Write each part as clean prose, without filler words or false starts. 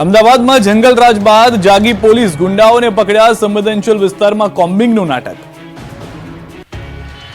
અમદાવાદમાં જંગલરાજ બાદ જાગી પોલીસ, ગુંડાઓને પકડ્યા, સંવેદનશીલ વિસ્તારમાં કોમ્બિંગનું નાટક.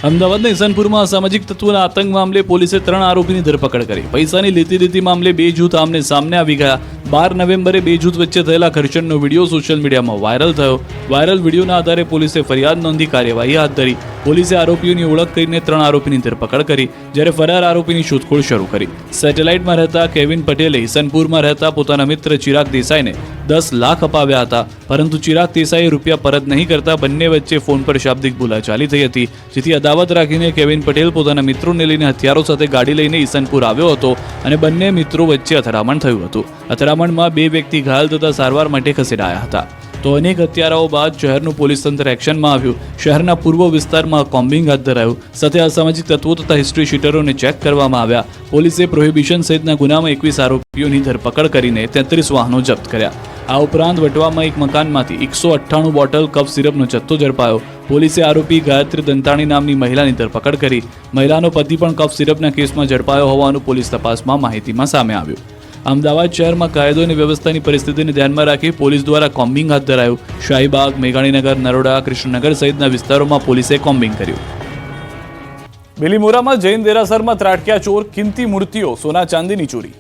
અમદાવાદના ઇસનપુરમાં અસામાજિક તત્વોના આતંક મામલે પોલીસે 3 આરોપીની ધરપકડ કરી. પૈસાની લેતી દેતી મામલે 2 જૂથ આમને સામને આવી ગયા. 12 નવેમ્બરે 2 જૂથ વચ્ચે થયેલા ઘર્ષણનો વિડીયો સોશિયલ મીડિયામાં વાયરલ થયો. વાયરલ વિડીયોના આધારે પોલીસે ફરિયાદ નોંધી કાર્યવાહી હાથ ધરી. પોલીસે આરોપીઓની ઓળખ કરીને 3 આરોપીની ધરપકડ કરી, જ્યારે ફરાર આરોપીની શોધખોળ શરૂ કરી. સેટેલાઇટમાં રહેતા કેવિન પટેલે ઇસનપુરમાં રહેતા પોતાના મિત્ર ચિરાગ દેસાઈને 10 લાખ અપાવ્યા હતા, પરંતુ ચિરાગ દેસાઈએ રૂપિયા પરત નહીં કરતા બંને વચ્ચે ફોન પર શાબ્દિક બોલાચાલી થઈ હતી, જેથી અદાવત રાખીને કેવિન પટેલ પોતાના મિત્રોને લઈને હથિયારો સાથે ગાડી લઈને ઇસનપુર આવ્યો હતો અને બંને મિત્રો વચ્ચે અથડામણ થયું હતું. અથડામણમાં 2 વ્યક્તિ ઘાયલ થતા સારવાર માટે ખસેડાયા હતા. તો અનેક હત્યારાઓ બાદ શહેરનું પોલીસ તંત્ર એક્શનમાં આવ્યું. શહેરના પૂર્વ વિસ્તારમાં કોમ્બિંગ હાથ ધરાયું, સાથે અસામાજિક તત્વો તથા હિસ્ટ્રી શીટરોને ચેક કરવામાં આવ્યા. પોલીસે પ્રોહિબિશન સહિતના ગુનામાં 21 આરોપીઓની ધરપકડ કરીને 33 વાહનો જપ્ત કર્યા. આ ઉપરાંત વટવામાં એક મકાનમાંથી 198 બોટલ કફ સિરપનો જથ્થો ઝડપાયો. પોલીસે આરોપી ગાયત્રી દંતાણી નામની મહિલાની ધરપકડ કરી. મહિલાનો પતિ પણ કફ સિરપના કેસમાં ઝડપાયો હોવાનું પોલીસ તપાસમાં માહિતીમાં સામે આવ્યું. અમદાવાદ શહેરમાં કાયદો અને વ્યવસ્થાની પરિસ્થિતિને ધ્યાનમાં રાખી પોલીસ દ્વારા કોમ્બિંગ હાથ ધરાયું. શાહીબાગ, મેઘાણીનગર, નરોડા, કૃષ્ણનગર સહિતના વિસ્તારોમાં પોલીસે કોમ્બિંગ કર્યું. બિલીમોરામાં જૈન દેરાસરમાં ત્રાટક્યા ચોર, કિંમતી મૂર્તિઓ, સોના ચાંદીની ચોરી.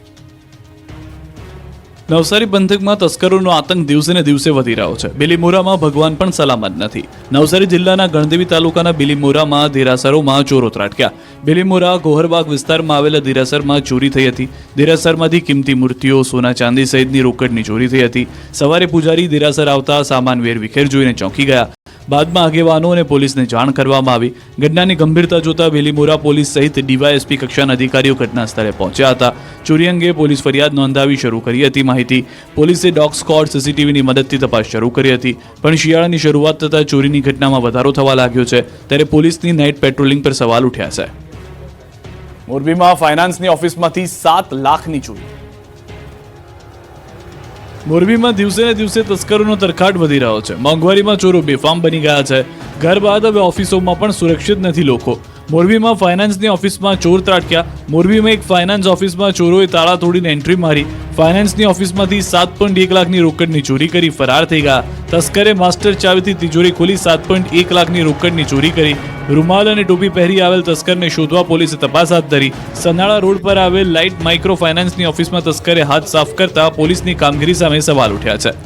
નવસારી પંથકમાં તસ્કરોનો આતંક દિવસે ને દિવસે વધી રહ્યો છે. બિલીમોરામાં ભગવાન પણ સલામત નથી. નવસારી જિલ્લાના ગણદેવી તાલુકાના બિલીમોરામાં દેરાસરોમાં ચોરો ત્રાટક્યા. બિલીમોરા ગોહરબાગ વિસ્તારમાં આવેલા દેરાસરમાં ચોરી થઈ હતી. દેરાસરમાંથી કિંમતી મૂર્તિઓ, સોના ચાંદી સહિતની રોકડની ચોરી થઈ હતી. સવારે પૂજારી દેરાસર આવતા સામાન વેરવિખેર જોઈને ચોંકી ગયા. બાદમાં આગેવાનો અને પોલીસને જાણ કરવામાં આવી. ઘટનાની ગંભીરતા જોતા બિલીમોરા પોલીસ સહિત ડીવાયએસપી કક્ષાના અધિકારીઓ ઘટના સ્થળે પહોંચ્યા હતા. ચોરી અંગે પોલીસ ફરિયાદ નોંધાવી શરૂ કરી હતી. માહિતી પોલીસે ડોગ સ્ક્વોડ, સીસીટીવીની મદદથી તપાસ શરૂ કરી હતી, પણ શિયાળાની શરૂઆત થતાં ચોરીની ઘટનામાં વધારો થવા લાગ્યો છે, ત્યારે પોલીસની નાઇટ પેટ્રોલિંગ પર સવાલ ઉઠ્યા છે. મોરબીમાં ફાઇનાન્સની ઓફિસમાંથી 7 લાખની ચોરી. મોરબીમાં દિવસે ને દિવસે તસ્કરોનો તરખાટ વધી રહ્યો છે. મોંઘવારીમાં ચોરો બેફામ બની ગયા છે. ઘર બાદ હવે ઓફિસોમાં પણ સુરક્ષિત નથી લોકો. મોરબીમાં ફાઇનાન્સની ઓફિસમાં ચોર ત્રાટક્યા. મોરબીમાં એક ફાઇનાન્સ ઓફિસમાં ચોરોએ તાળા તોડીને એન્ટ્રી મારી. ફાઇનાન્સની ઓફિસમાંથી 7.1 લાખની રોકડની ચોરી કરી ફરાર થઈ ગયા. તસ્કરે માસ્ટર ચાવીથી તિજોરી ખોલી 7.1 લાખની રોકડની ચોરી કરી. રૂમાલ અને ટોપી પહેરી આવેલ તસ્કરને શોધવા પોલીસે તપાસ હાથ ધરી. સનાળા રોડ પર આવેલ લાઇટ માઇક્રો ફાઇનાન્સની ઓફિસમાં તસ્કરે હાથ સાફ કરતા પોલીસની કામગીરી સામે સવાલ ઉઠ્યા છે.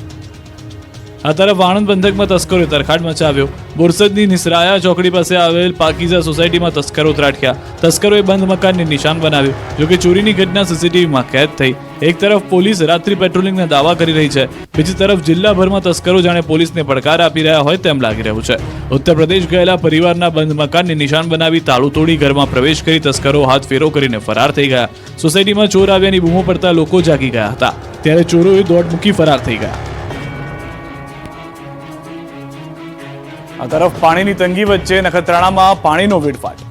આ તરફ આણંદ પંથકમાં તસ્કરોએ તરખાટ મચાવ્યો. બોરસદની નિસરાયા ચોકડી પાસે આવેલ પાકીઝા સોસાયટીમાં તસ્કરો ત્રાટક્યા. તસ્કરોએ બંધ મકાનને નિશાન બનાવ્યું. જોકે ચોરીની ઘટના સીસીટીવીમાં કેદ થઈ. એક તરફ પોલીસ રાત્રિ પેટ્રોલિંગના દાવા કરી રહી છે, બીજી તરફ જિલ્લાભરમાં તસ્કરો જાણે પોલીસને પડકાર આપી રહ્યા હોય તેમ લાગી રહ્યું છે. ઉત્તર પ્રદેશ ગયેલા પરિવારના બંધ મકાનને નિશાન બનાવી તાળું તોડી ઘરમાં પ્રવેશ કરી તસ્કરો હાથ ફેરો કરીને ફરાર થઈ ગયા. સોસાયટીમાં ચોર આવ્યાની બૂમો પડતા લોકો જાગી ગયા હતા, ત્યારે ચોરોએ દોડ મૂકી ફરાર થઈ ગયા. આ તરફ પાણીની તંગી વચ્ચે નખત્રાણામાં પાણીનો વેડફાટ.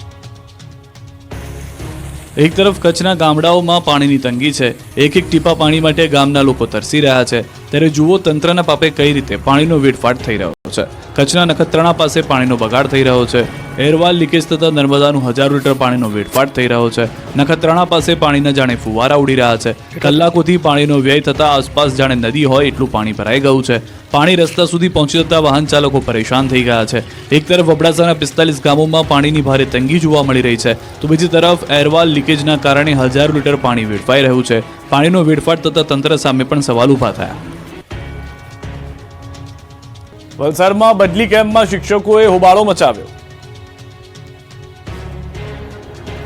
એક તરફ કચ્છના ગામડાઓમાં પાણીની તંગી છે. એક ટીપા પાણી માટે ગામના લોકો તરસી રહ્યા છે, ત્યારે જુઓ તંત્રના પાપે કઈ રીતે પાણીનો વેડફાટ થઈ રહ્યો છે. કચ્છના નખત્રાણા પાસે પાણીનો બગાડ થઈ રહ્યો છે. એરવાલ લીકેજ થતા નર્મદાનું 1000 લીટર પાણીનો વેડફાટ થઈ રહ્યો છે. નખત્રાણા પાસે પાણીના જાણે ફુવારા ઉડી રહ્યા છે. કલાકોથી પાણીનો વ્યય થતા આસપાસ જાણે નદી હોય એટલું પાણી ભરાઈ ગયું છે. પાણી રસ્તા સુધી પહોંચી જતા વાહન ચાલકો પરેશાન થઈ ગયા છે. એક તરફ અબડાસાના 45 ગામોમાં પાણીની ભારે તંગી જોવા મળી રહી છે, તો બીજી તરફ એરવાલ લીકેજના કારણે 1000 લીટર પાણી વેડફાઈ રહ્યું છે. પાણીનો વેડફાટ થતા તંત્ર સામે પણ સવાલ ઉભા થયા. વલસાડમાં બદલી કેમ્પમાં શિક્ષકોએ હોબાળો મચાવ્યો.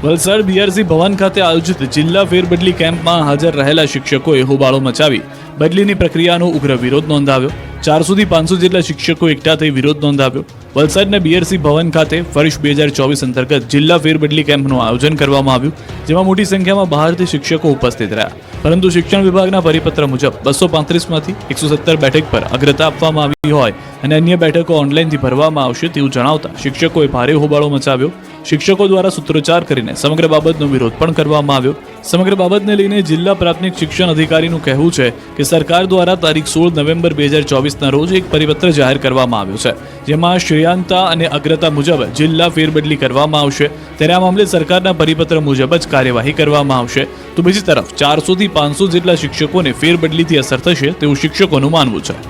વલસાડ બીઆરસી ભવન ખાતે આયોજિત જિલ્લા ફેરબદલી કેમ્પમાં હાજર રહેલા શિક્ષકોએ હોબાળો મચાવી બદલીની પ્રક્રિયાનો ઉગ્ર વિરોધ નોંધાવ્યો. 400 થી 500 જેટલા શિક્ષકો એકઠા થઈ વિરોધ નોંધાવ્યો. વલસાડના બીઆરસી ભવન ખાતે વર્ષ 2024 અંતર્ગત જિલ્લા ફેરબદલી કેમ્પનું આયોજન કરવામાં આવ્યું, જેમાં મોટી સંખ્યામાં બહારથી શિક્ષકો ઉપસ્થિત રહ્યા. પરંતુ શિક્ષણ વિભાગના પરિપત્ર મુજબ 235માંથી 117 બેઠક પર અગ્રતા આપવામાં આવી હોય અને અન્ય બેઠકો ઓનલાઈનથી ભરવામાં આવશે તેવું જણાવતા શિક્ષકોએ ભારે હોબાળો મચાવ્યો. શિક્ષકો દ્વારા સૂત્રોચ્ચાર કરીને સમગ્ર બાબતનો વિરોધ પણ કરવામાં આવ્યો. સમગ્ર બાબતને લઈને જિલ્લા પ્રાથમિક શિક્ષણ અધિકારીનું કહેવું છે કે સરકાર દ્વારા તારીખ 16 નવેમ્બર 2024ના રોજ એક પરિપત્ર જાહેર કરવામાં આવ્યો છે, જેમાં શ્રેયાંકતા અને અગ્રતા મુજબ જિલ્લા ફેરબદલી કરવામાં આવશે. ત્યારે આ મામલે સરકારના પરિપત્ર મુજબ જ કાર્યવાહી કરવામાં આવશે. તો બીજી તરફ 400 થી 500 જેટલા શિક્ષકોને ફેરબદલીથી અસર થશે તેવું શિક્ષકોનું માનવું છે.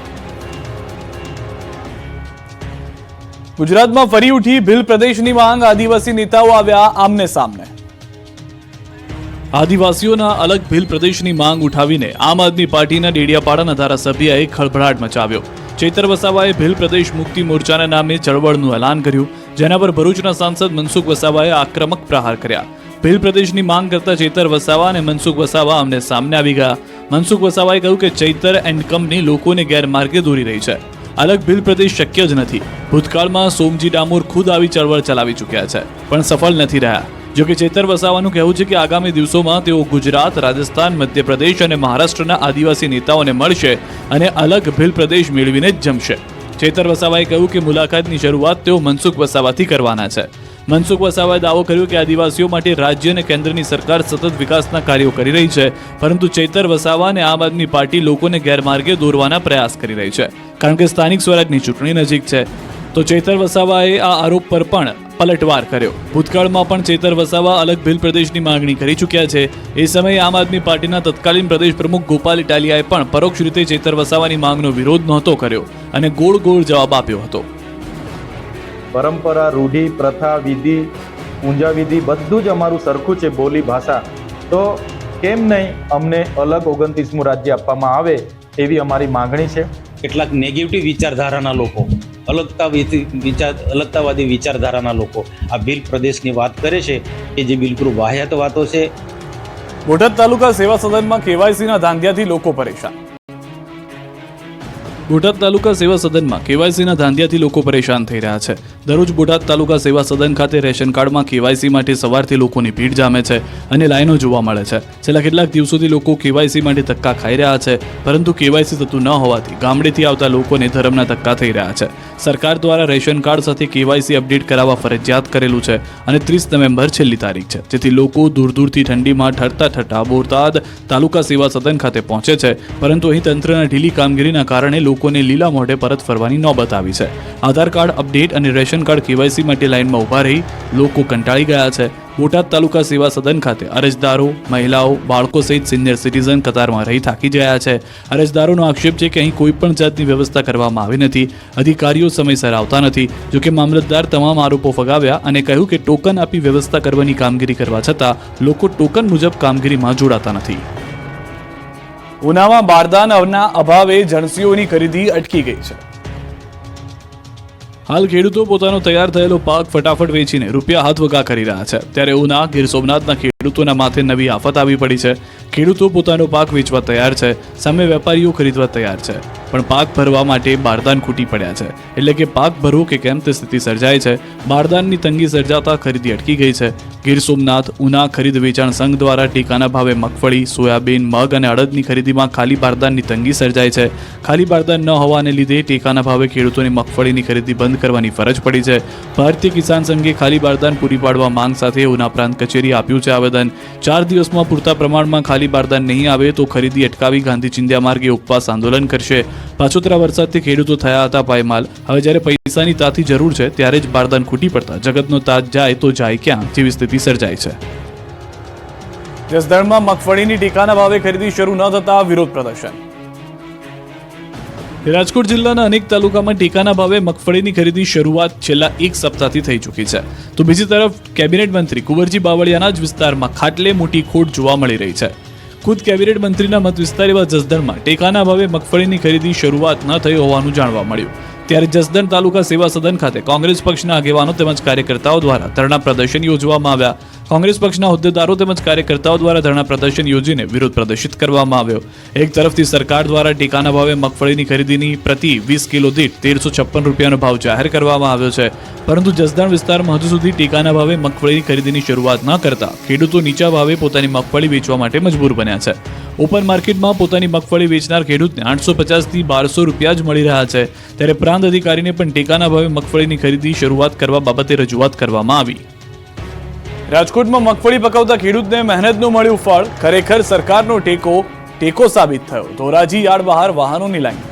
ગુજરાતમાં ફરી ઉઠી ભીલ પ્રદેશની માંગ, આદિવાસી નેતાઓ આવ્યા આમને સામને. આદિવાસીઓના અલગ ભીલ પ્રદેશની માંગ ઉઠાવીને આમ આદમી પાર્ટીના ડેડિયાપાડાના ધારાસભ્યએ ખળભળાટ મચાવ્યો. ચૈતર વસાવાએ ભીલ પ્રદેશ મુક્તિ મોરચાના નામે ચળવળનું એલાન કર્યું, જેના પર ભરૂચના સાંસદ મનસુખ વસાવાએ આક્રમક પ્રહાર કર્યા. ભીલ પ્રદેશની માંગ કરતા ચૈતર વસાવા અને મનસુખ વસાવા આમને સામને આવી ગયા. મનસુખ વસાવાએ કહ્યું કે ચૈતર એન્ડ કંપની લોકોને ગેરમાર્ગે દોરી રહી છે. અલગ ભીલ પ્રદેશ શક્ય જ નથી. ભૂતકાળમાં સોમજી ડામોર ખુદ આવી ચળવળ ચલાવી ચૂક્યા છે, પણ સફળ નથી રહ્યા. જો કે ચૈતર વસાવાનું કહેવું છે કે આગામી દિવસોમાં તેઓ ગુજરાત, રાજસ્થાન, મધ્યપ્રદેશ અને મહારાષ્ટ્રના આદિવાસી નેતાઓને મળશે અને અલગ ભીલ પ્રદેશ મેળવીને જ જમશે. ચૈતર વસાવાએ કહ્યું કે મુલાકાતની શરૂઆત તેઓ મનસુખ વસાવાથી કરવાના છે. મનસુખ વસાવાએ દાવો કર્યો કે આદિવાસીઓ માટે રાજ્ય અને કેન્દ્રની સરકાર સતત વિકાસના કાર્યો કરી રહી છે, પરંતુ ચૈતર વસાવા અને આમ આદમી પાર્ટી લોકોને ગેરમાર્ગે દોરવાના પ્રયાસ કરી રહી છે, કારણ કે સ્થાનિક સ્વરાજની ચૂંટણી નજીક છે. તો ચૈતર વસાવાએ આ આરોપ પર પણ પલટવાર કર્યો. ભૂતકાળમાં પણ ચૈતર વસાવા અલગ ભીલ પ્રદેશની માંગણી કરી ચૂક્યા છે. એ સમયે આમ આદમી પાર્ટીના તત્કાલીન પ્રદેશ પ્રમુખ ગોપાલ ઇટાલિયાએ પણ પરોક્ષ રીતે ચૈતર વસાવાની માંગનો વિરોધ નહોતો કર્યો અને ગોળ ગોળ જવાબ આપ્યો હતો. પરંપરા, રૂઢિ, પ્રથા, વિધિ, પૂંજા વિધિ બધું જ અમારું સરખું છે, બોલી, ભાષા. તો કેમ નહીં અમને અલગ 29મું રાજ્ય આપવામાં આવે એવી અમારી માંગણી છે. કેટલાક નેગેટિવ વિચારધારાના લોકો, અલગતાવાદી વિચારધારાના લોકો આ ભીલ પ્રદેશની વાત કરે છે કે જે બિલકુલ વાહિયાત વાતો છે. બોટાદ તાલુકા સેવા સદનમાં કેવાયસીના ધાંધિયાથી લોકો પરેશાન. બોટાદ તાલુકા સેવા સદનમાં કેવાયસીના ધાંધિયાથી લોકો પરેશાન થઈ રહ્યા છે. દરરોજ બોટાદ તાલુકા સેવા સદન ખાતે રેશન કાર્ડમાં કેવાયસી માટે સવારથી લોકોની ભીડ જામે છે અને લાઈનો જોવા મળે છે. છેલ્લા કેટલાક દિવસોથી લોકો કેવાયસી માટે ધક્કા ખાઈ રહ્યા છે, પરંતુ કેવાયસી થતું ન હોવાથી ગામડેથી આવતા લોકોને ધરમના ધક્કા થઈ રહ્યા છે. સરકાર દ્વારા રેશન કાર્ડ સાથે કેવાયસી અપડેટ કરાવવા ફરજિયાત કરેલું છે અને 30 નવેમ્બર છેલ્લી તારીખ છે, જેથી લોકો દૂર દૂરથી ઠંડીમાં ઠરતા બોટાદ તાલુકા સેવા સદન ખાતે પહોંચે છે, પરંતુ અહીં તંત્રના ઢીલી કામગીરીના કારણે લોકોને લીલા મોઢે પરત ફરવાની નોબત આવી છે. આધાર કાર્ડ અપડેટ અને રેશન કાર્ડ કેવાયસી માટે લાઇનમાં ઊભા રહી લોકો કંટાળી ગયા છે. બોટાદ તાલુકા સેવા સદન ખાતે અરજદારો, મહિલાઓ, બાળકો સહિત સિનિયર સિટીઝન કતારમાં રહી થાકી ગયા છે. અરજદારોનો આક્ષેપ છે કે અહીં કોઈ પણ જાતની વ્યવસ્થા કરવામાં આવી નથી, અધિકારીઓ સમયસર આવતા નથી. જોકે મામલતદાર તમામ આરોપો ફગાવ્યા અને કહ્યું કે ટોકન આપી વ્યવસ્થા કરવાની કામગીરી કરવા છતાં લોકો ટોકન મુજબ કામગીરીમાં જોડાતા નથી. ઉનામાં બારદાનના અભાવે જણસીઓની ખરીદી અટકી ગઈ છે. હાલ ખેડૂતો પોતાનો તૈયાર થયેલો પાક ફટાફટ વેચીને રૂપિયા હાથવગા કરી રહ્યા છે. ત્યારે ઉના, ગીર સોમનાથના ખેડૂતોના માથે નવી આફત આવી પડી છે. ખેડૂતો પોતાનો પાક વેચવા તૈયાર છે, સામે વેપારીઓ ખરીદવા તૈયાર છે, પણ પાક ભરવા માટે બારદાન ખૂટી પડ્યા છે. એટલે કે પાક ભરવું કે કેમ તે સ્થિતિ સર્જાય છે. બારદાનની તંગી સર્જાતા ખરીદી અટકી ગઈ છે. ગીર સોમનાથ, ઉના ખરીદ વેચાણ સંઘ દ્વારા ટેકાના ભાવે મગફળી, સોયાબીન, મગ અને અડદની ખરીદીમાં ખાલી બારદાનની તંગી સર્જાય છે. ખાલી બારદાન ન હોવાને લીધે ટેકાના ભાવે ખેડૂતોની મગફળીની ખરીદી બંધ કરવાની ફરજ પડી છે. ભારતીય કિસાન સંઘે ખાલી બારદાન પૂરી પાડવા માંગ સાથે ઉના પ્રાંત કચેરીએ આપ્યું છે આવેદન. 4 દિવસમાં પૂરતા પ્રમાણમાં ખાલી બારદાન નહીં આવે તો ખરીદી અટકાવી ગાંધી ચિંધ્યા માર્ગે ઉપવાસ આંદોલન કરશે. પાછોતરા વરસાદથી ખેડૂતો થયા હતા પાયમાલ. હવે જ્યારે પૈસાની તાતી જરૂર છે ત્યારે જ બારદાન ખૂટી પડતા જગતનો તાજ જાય તો જાય ક્યાં જેવી સ્થિતિ સર્જાય છે. જસદણમાં મગફળીની ટેકાના ભાવે ખરીદી શરૂ ન થતા વિરોધ પ્રદર્શન. રાજકોટ જિલ્લાના અનેક તાલુકામાં ટેકાના ભાવે મગફળીની ખરીદી શરૂઆત છેલ્લા 1 સપ્તાહથી થઈ ચૂકી છે. તો બીજી તરફ કેબિનેટ મંત્રી કુંવરજી બાવળિયાના જ વિસ્તારમાં ખાટલે મોટી ખોટ જોવા મળી રહી છે. ખુદ કેબિનેટ મંત્રીના મત વિસ્તાર એવા જસદણમાં ટેકાના ભાવે મગફળીની ખરીદી શરૂઆત ન થઈ હોવાનું જાણવા મળ્યું. ત્યારે જસદણ તાલુકા સેવા સદન ખાતે કોંગ્રેસ પક્ષના આગેવાનો તેમજ કાર્યકર્તાઓ દ્વારા ધરણા પ્રદર્શન યોજવામાં આવ્યા. કોંગ્રેસ પક્ષના હોદ્દેદારો તેમજ કાર્યકર્તાઓ દ્વારા ધરણા પ્રદર્શન યોજીને વિરોધ પ્રદર્શિત કરવામાં આવ્યો. એક તરફથી સરકાર દ્વારા ટેકાના ભાવે મગફળીની ખરીદીની પ્રતિ 20 કિલો દીઠ 1356 રૂપિયાનો ભાવ જાહેર કરવામાં આવ્યો છે, પરંતુ જસદણ વિસ્તારમાં હજુ સુધી ટેકાના ભાવે મગફળીની ખરીદીની શરૂઆત ન કરતા ખેડૂતો નીચા ભાવે પોતાની મગફળી વેચવા માટે મજબૂર બન્યા છે. ઓપન માર્કેટમાં પોતાની મગફળી વેચનાર ખેડૂતને 850 થી 1200 રૂપિયા જ મળી રહ્યા છે. ત્યારે પ્રાંત અધિકારીને પણ ટેકાના ભાવે મગફળીની ખરીદી શરૂઆત કરવા બાબતે રજૂઆત કરવામાં આવી. રાજકોટમાં મગફળી પકવતા ખેડૂતને મહેનતનું મળ્યું ફળ, ખરેખર સરકારનો ટેકો સાબિત થયો. ધોરાજી યાર્ડ બહાર વાહનોની લાઈન.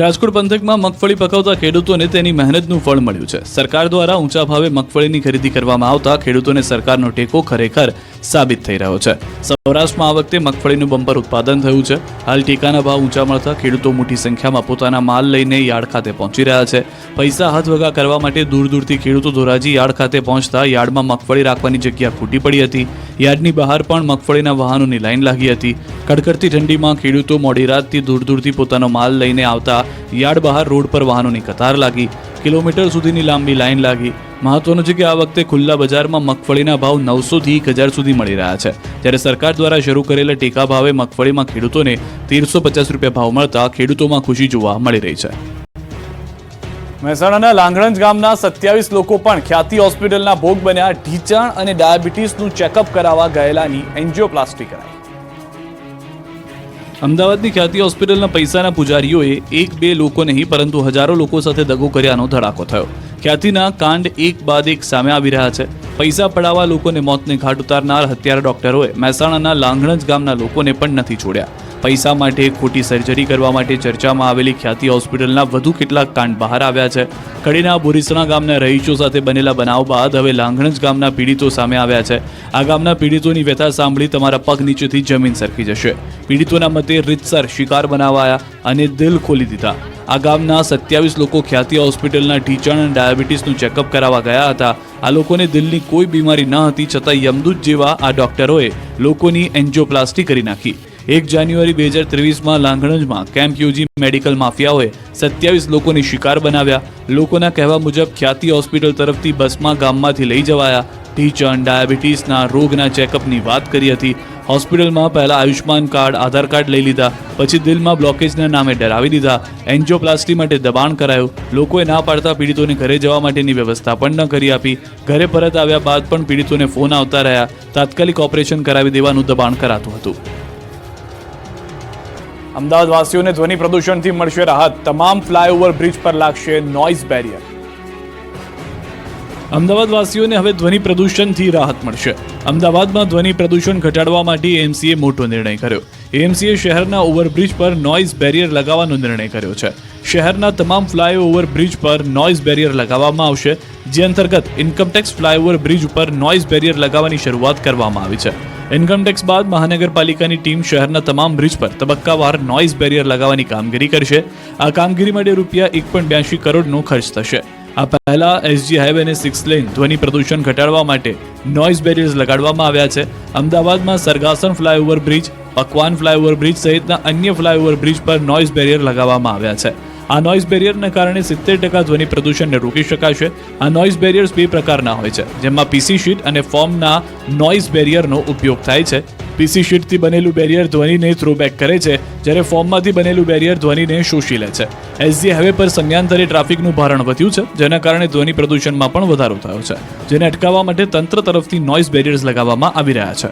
રાજકોટ પંથકમાં મગફળી પકવતા ખેડૂતોને તેની મહેનતનું ફળ મળ્યું છે. સરકાર દ્વારા ઊંચા ભાવે મગફળીની ખરીદી કરવામાં આવતા ખેડૂતોને સરકારનો ટેકો ખરેખર સાબિત થઈ રહ્યો છે. સૌરાષ્ટ્રમાં આ વખતે મગફળીનું બમ્પર ઉત્પાદન થયું છે. હાલ ટેકાના ભાવ ઊંચા મળતા ખેડૂતો મોટી સંખ્યામાં પોતાના માલ લઈને યાર્ડ ખાતે પહોંચી રહ્યા છે. પૈસા હાથવગા કરવા માટે દૂર દૂરથી ખેડૂતો ધોરાજી યાર્ડ ખાતે પહોંચતા યાર્ડમાં મગફળી રાખવાની જગ્યા ખૂટી પડી હતી. યાર્ડની બહાર પણ મગફળીના વાહનોની લાઈન લાગી હતી. કડકડતી ઠંડીમાં ખેડૂતો મોડી રાતથી દૂરથી પોતાનો માલ લઈને આવતા યાર્ડ બહાર રોડ પર વાહનોની કતાર લાગી. કિલોમીટર સુધીની લાંબી લાઈન લાગી. મહત્વનું છે કે આ વખતે ખુલ્લા બજારમાં મગફળીના ભાવ 900 થી 1000 સુધી મળી રહ્યા છે. જ્યારે સરકાર દ્વારા શરૂ કરેલા ટેકા ભાવે મગફળીમાં ખેડૂતોને 1350 રૂપિયા ભાવ મળતા ખેડૂતોમાં ખુશી જોવા મળી રહી છે. મહેસાણાના લાંગણજ ગામના 27 લોકો પણ ખ્યાતિ હોસ્પિટલના ભોગ બન્યા. ઢીંચાણ અને ડાયાબિટીસનું ચેકઅપ કરાવવા ગયેલાની એન્જિયોપ્લાસ્ટી કરાઈ. અમદાવાદની ખ્યાતિ હોસ્પિટલના પૈસાના પૂજારીઓએ 1-2 લોકો નહીં પરંતુ હજારો લોકો સાથે દગો કર્યાનો ધડાકો થયો. ખ્યાતિના કાંડ એક બાદ એક સામે આવી રહ્યા છે. પૈસા પડાવવા લોકોને મોતને ઘાટ ઉતારનાર હત્યારા ડોક્ટરોએ મહેસાણાના લાંગણજ ગામના લોકોને પણ નથી છોડ્યા. પૈસા માટે ખોટી સર્જરી કરવા માટે ચર્ચામાં આવેલી ખ્યાતિ હોસ્પિટલના વધુ કેટલાક કાંડ બહાર આવ્યા છે. કડીના બોરીસણા ગામના રહીશો સાથે બનેલા બનાવ બાદ હવે લાંગણજ ગામના પીડિતો સામે આવ્યા છે. આ ગામના પીડિતોની વ્યથા સાંભળી તમારા પગ નીચેથી જમીન સરકી જશે. પીડિતોના મતે રીતસર શિકાર બનાવાયા અને દિલ ખોલી દીધા. આ ગામના 27 લોકો ખ્યાતિ હોસ્પિટલના ઢીંચાણ અને ડાયાબિટીસનું ચેકઅપ કરાવવા ગયા હતા. આ લોકોને દિલની કોઈ બીમારી ન હતી છતાં યમદૂત જેવા આ ડોક્ટરોએ લોકોની એન્જિયોપ્લાસ્ટી કરી નાખી. 1 જાન્યુઆરી 2023માં લાંગણજમાં કેમ્પ યોજી મેડિકલ માફિયાઓએ 27 લોકોને શિકાર બનાવ્યા. લોકોના કહેવા મુજબ ખ્યાતિ હોસ્પિટલ તરફથી બસમાં ગામમાંથી લઈ જવાયા. ઢીંચણ ડાયાબિટીસના રોગના ચેકઅપની વાત કરી હતી. હોસ્પિટલમાં પહેલા આયુષ્માન કાર્ડ, આધાર કાર્ડ લઈ લીધા, પછી દિલમાં બ્લોકેજના નામે ડરાવી દીધા. એન્જિયોપ્લાસ્ટી માટે દબાણ કરાયું. લોકોએ ના પાડતા પીડિતોને ઘરે જવા માટેની વ્યવસ્થા પણ ન કરી આપી. ઘરે પરત આવ્યા બાદ પણ પીડિતોને ફોન આવતા રહ્યા. તાત્કાલિક ઓપરેશન કરાવી દેવાનું દબાણ કરાતું હતું. અમદાવાદ વાસીઓને ધ્વનિ પ્રદૂષણથી મળશે રાહત. તમામ ફ્લાયઓવર બ્રિજ પર લાગશે નોઇઝ બેરિયર. અમદાવાદ વાસીઓને હવે ધ્વનિ પ્રદૂષણથી રાહત મળશે. અમદાવાદમાં ધ્વનિ પ્રદૂષણ ઘટાડવા માટે એએમસીએ મોટો નિર્ણય કર્યો. એએમસીએ શહેરના ઓવરબ્રિજ પર નોઇઝ બેરિયર લગાવવાનો નિર્ણય કર્યો છે. શહેરના તમામ ફ્લાયઓવર બ્રિજ પર નોઇઝ બેરિયર લગાવવામાં આવશે. જે અંતર્ગત ઇન્કમટેક્સ ફ્લાયઓવર બ્રિજ ઉપર નોઇઝ બેરિયર લગાવવાની શરૂઆત કરવામાં આવી છે. ઇન્કમટેક્સ બાદ મહાનગરપાલિકાની ટીમ શહેરના તમામ બ્રિજ પર તબક્કાવાર નોઇઝ બેરિયર લગાવવાની કામગીરી કરશે. આ કામગીરી માટે રૂપિયા 1.82 કરોડનો ખર્ચ થશે. આ પહેલા એસજી હાઈવે અને 6 લેન ધ્વનિ પ્રદૂષણ ઘટાડવા માટે નોઇઝ બેરિયર્સ લગાડવામાં આવ્યા છે. અમદાવાદમાં સરગાસન ફ્લાયઓવર બ્રિજ, પકવાન ફ્લાયઓવર બ્રિજ સહિતના અન્ય ફ્લાયઓવર બ્રિજ પર નોઇઝ બેરિયર લગાવવામાં આવ્યા છે. આ નોઇઝ બેરિયરના કારણે 70% ધ્વનિ પ્રદૂષણને રોકી શકાશે. આ નોઇઝ બેરિયર્સ 2 પ્રકારના હોય છે, જેમાં પીસી શીટ અને ફોર્મના નોઇઝ બેરિયરનો ઉપયોગ થાય છે. પીસી શીટથી બનેલું બેરિયર ધ્વનિને થ્રોબેક કરે છે, જ્યારે ફોર્મમાંથી બનેલું બેરિયર ધ્વનિને શોષી લે છે. એસજી હાઈવે પર સમયાંતરે ટ્રાફિકનું ભારણ વધ્યું છે, જેના કારણે ધ્વનિ પ્રદૂષણમાં પણ વધારો થયો છે, જેને અટકાવવા માટે તંત્ર તરફથી નોઇઝ બેરિયર્સ લગાવવામાં આવી રહ્યા છે.